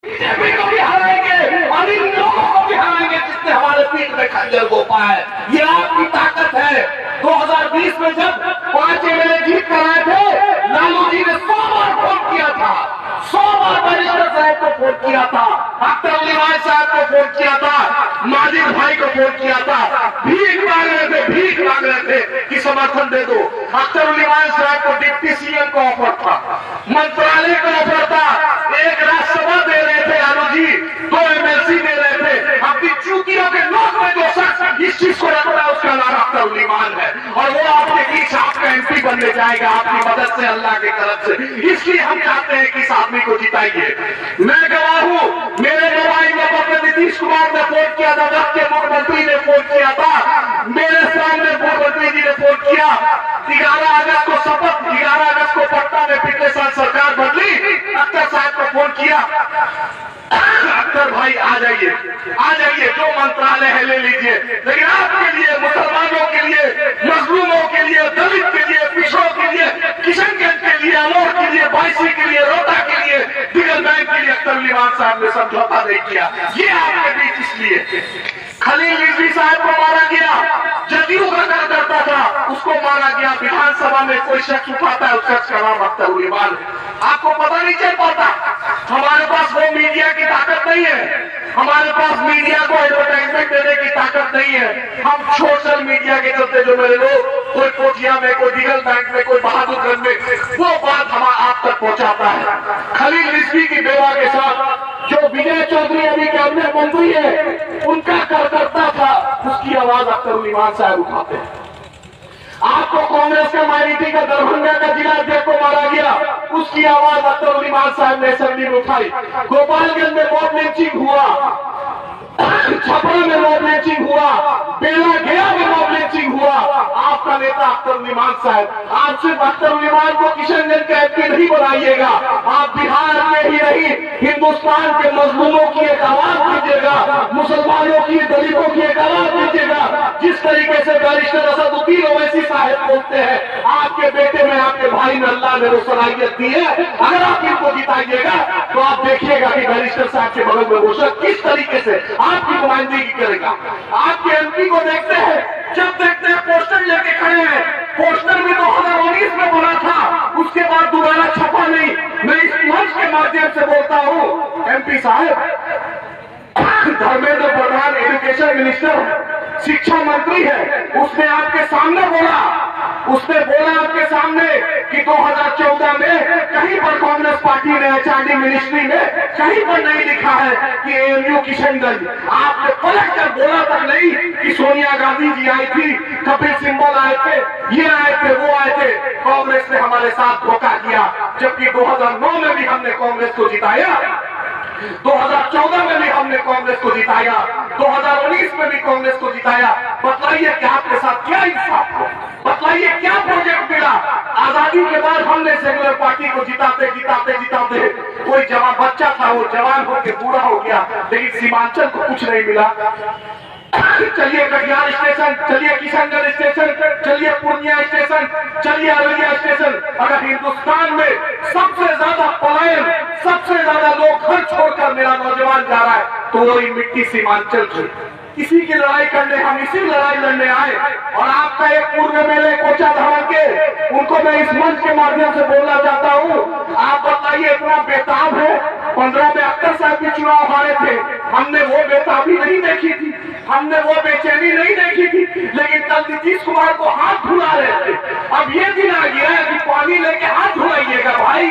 BJP को भी हराएंगे और इन लोगों को भी हराएंगे जिसने हमारे पीठ में खंजर घोंपा है। ये आपकी ताकत है। 2020 में जब 5 एमएलए जीत कर आए थे, लालू जी ने 100 बार फोन किया था, 100 बार बैरिस्टर साहब को फोन किया था, अख्तर अली वाहिद साहब को फोन किया था, माजिद भाई को फोन किया था, भीख मांग रहे थे कि समर्थन दे दो। अख्तर अली वाहिद साहब को डिप्टी सीएम का ऑफर था, मंत्रालय का ऑफर था, एक राज्यसभा दे रहे थे लालू जी, 2 एमएलसी दे रहे थे। अपनी चूतियों के नोट में जो शख्स इस चीज को रखता है उसका नाम अख्तर अली वाहिद है और वो आपके बीच आपका एमपी बनने जाएगा आपकी मदद से, अल्लाह की तरफ से। इसलिए हम चाहते हैं कि इस आदमी को जिताइए। मैं गवाह हूं, मेरे मोबाइल नंबर पर नीतीश कुमार ने फोन किया था, वक्त के मुख्यमंत्री ने फोन किया था, मेरे सामने मुख्यमंत्री जी ने फोन किया। 11 अगस्त को शपथ, 11 अगस्त को पटना में पिछले साल सरकार बदली, अख्तर साहब को फोन किया, अख्तर भाई आ जाइए, जो मंत्रालय है ले लीजिए, लेकिन आपके लिए, मुसलमानों के लिए, मजलूमों के लिए, दलित के लिए, पिछड़ों के लिए, किशनगंज के लिए, अमोर के लिए, बायसी के लिए, रोहता के लिए, दिगल बैंक के लिए अख्तर अली वाहिद साहब ने समझौता नहीं किया। ये आपके बीच इसलिए खलील रिजवी साहब को मारा गया, जदयू का कार्यकर्ता था, उसको मारा गया। विधानसभा में कोई शख्स उठाता है, उस शख्स का नाम अख्तर अली वाहिद है। आपको पता नहीं चल पाता। हमारे पास वो मीडिया की ताकत नहीं है, हमारे पास मीडिया को एडवर्टाइजमेंट देने की ताकत नहीं है। हम सोशल मीडिया के चलते जो मेरे लोग, कोई कोठिया में, कोई दिगल बैंक में, कोई बहादुरगंज में, वो बात हम आप तक पहुंचाता है। खलील रिजवी की बेवा के साथ जो विजय चौधरी अभी कैबिनेट मंत्री है, उनका कार्यकर्ता था, उसकी आवाज अख्तर अली वाहिद साहब उठाते हैं। आपको कांग्रेस का माइनॉरिटी का दरभंगा का जिला अध्यक्ष को मारा गया, उसकी आवाज अख्तर अली वाहिद साहब ने असेंबली में उठाई। गोपालगंज में मॉब लिंचिंग हुआ, छपरा में मॉब लिंचिंग हुआ, बेला गया में मॉब लिंचिंग हुआ। आपका नेता अख्तर अली वाहिद साहब, आप सिर्फ अख्तर अली वाहिद को किशनगंज का एमपी नहीं बनाइएगा, आप बिहार में ही नहीं, हिंदुस्तान के मजलूमों की एक आवाज दीजिएगा, मुसलमानों की, दलितों की एक आवाज दीजिएगा। जिस तरीके से बैरिस्टर असदुद्दीन ओवैसी साहब बोलते हैं, आपके बेटे में, आपके भाई में अल्लाह ने वो सलाहियत दी है। अगर आप इनको जिताइएगा तो आप देखिएगा कि बैरिस्टर साहब के बगल में वो शख्स किस तरीके से आपकी नुमाइंदगी करेगा। आपके एमपी को देखते हैं, जब देखते हैं पोस्टर लेके खड़े हैं, पोस्टर भी 2019 में बना था, उसके बाद दोबारा छपा नहीं। मैं इस मंच के माध्यम से बोलता हूँ, एमपी साहब, धर्मेंद्र प्रधान एजुकेशन मिनिस्टर, शिक्षा मंत्री है, उसने आपके सामने बोला आपके सामने कि 2014 में कहीं पर कांग्रेस पार्टी ने एचआरडी मिनिस्ट्री में कहीं पर नहीं लिखा है कि एएमयू किशनगंज। आपने पलट कर बोला तक नहीं कि सोनिया गांधी जी आई थी, कपिल सिब्बल आए थे, ये आए थे, वो आए थे। कांग्रेस ने हमारे साथ धोखा किया, जबकि 2009 में भी हमने कांग्रेस को जिताया, 2014 में भी हमने कांग्रेस को जिताया, 2019 में भी कांग्रेस को जिताया। बताइए कि आपके साथ क्या इंसाफ हो, बताइए क्या प्रोजेक्ट मिला। आजादी के बाद हमने सेकुलर पार्टी को जिताते कोई जवान बच्चा था, वो जवान होकर बूढ़ा हो गया, लेकिन सीमांचल को कुछ नहीं मिला। चलिए कटिहार स्टेशन, चलिए किशनगंज स्टेशन, चलिए पूर्णिया स्टेशन, चलिए अररिया स्टेशन। अगर हिंदुस्तान में सबसे ज्यादा पलायन, सबसे ज्यादा लोग घर छोड़कर मेरा नौजवान जा रहा है, तो वो मिट्टी सीमांचल की, इसी की लड़ाई करने, हम इसी लड़ाई लड़ने आए। और आपका एक पूर्व एमएलए कोचा धवन के, उनको मैं इस मंच के माध्यम से बोलना चाहता हूँ, आप बताइए इतना बेताब है। 15 में अख्तर साहब भी चुनाव हारे थे, हमने वो बेताबी नहीं देखी थी, हमने वो बेचैनी नहीं देखी थी, लेकिन कल नीतीश कुमार को हाथ धुला रहे थे। अब ये दिन आ गया है कि पानी लेके हाथ धुलाइएगा भाई,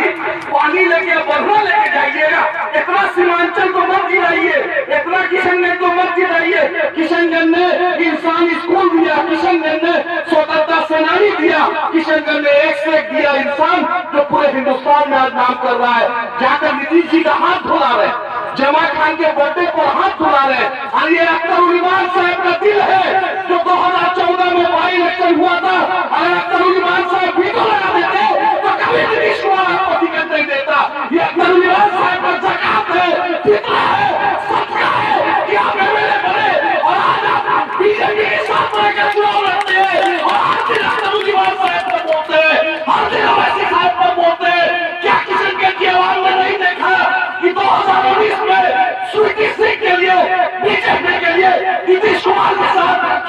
पानी लेके बढ़ना लेके जाइएगा। इतना सीमांचल को मत गिराइए, इतना किशनगंज को मत गिराइए। किशनगंज ने इंसान स्कूल दिया, किशनगंज ने स्वतंत्रता सेनानी दिया, किशनगंज ने एक से एक दिया इंसान जो पूरे हिंदुस्तान में आज नाम कर रहा है। जाकर नीतीश जी का हाथ धुला रहे, जमा खान के बर्थडे पर हाथ धुला रहे। और ये अख्तर अली वाहिद साहब का दिल है जो 2014 में बाई इलेक्शन हुआ था। अगर अख्तर अली वाहिद साहब वीटो लगा देते तो कभी नीतीश कुमार आपको टिकट नहीं देता। ये अख्तर अली वाहिद साहब का ज़कात है, फितरा है, सदका है कि आप एमएलए बने और आज आप बीजेपी के साथ रहकर चुनाव लड़ते हैं और हर दिन अख्तर अली वाहिद साहब पर बोलते हैं, हर दिन ओवैसी साहब पर बोलते हैं। क्या किशनगंज की आवाज में नहीं देखा कि 2000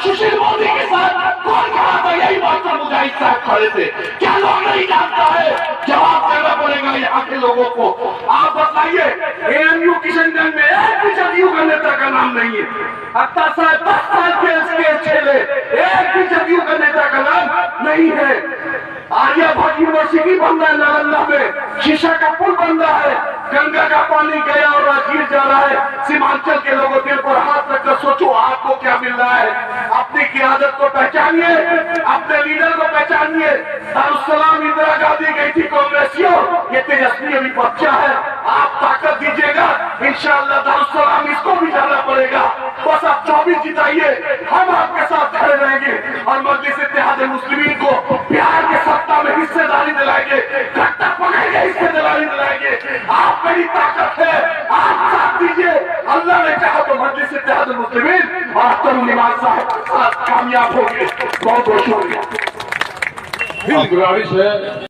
सुशील मोदी के साथ कौन खड़ा था? यही मास्टर मुजाहिद साहब खड़े थे। क्या लोग नहीं जानता है? जवाब देना पड़ेगा यहाँ के लोगों को। आप बताइए, एएमयू किशनगंज में एक भी जदयू का नेता का नाम नहीं है। 10 साल के खेले, एक भी जदयू का नेता का नाम नहीं है। आर्यभट्ट यूनिवर्सिटी बन रहा है नालंदा में, शीशा का पुल बन रहा है, गंगा का पानी गया और राजगीर जा रहा है। सीमांचल के लोगों दिल पर हाथ रखकर सोचो आपको क्या मिल रहा है। अपनी क़यादत को पहचानिए, अपने लीडर को पहचानिए। दारुस्सलाम इंदिरा गांधी गई थी कांग्रेसियों, ये तेजस्वी अभी बच्चा है। आप ताकत दीजिएगा, इंशाअल्लाह दारुस्सलाम इसको भी जाना पड़ेगा। बस आप 24 जिताइए, हम आपके साथ खड़े रहेंगे और मजलिस इत्तेहाद मुस्लिमीन को बिहार के सत्ता में हिस्सेदारी दिलाएंगे, घट्टा पकड़ेंगे, हिस्सेदारी दिलाएंगे। आप मेरी ताकत है, आप साथ दीजिए। अल्लाह ने चाहा तो मजलिस इत्तेहाद मुस्लिमीन और अख्तर निमाज साहब कामयाब होंगे। बहुत बहुत शुक्रिया। गुजारिश है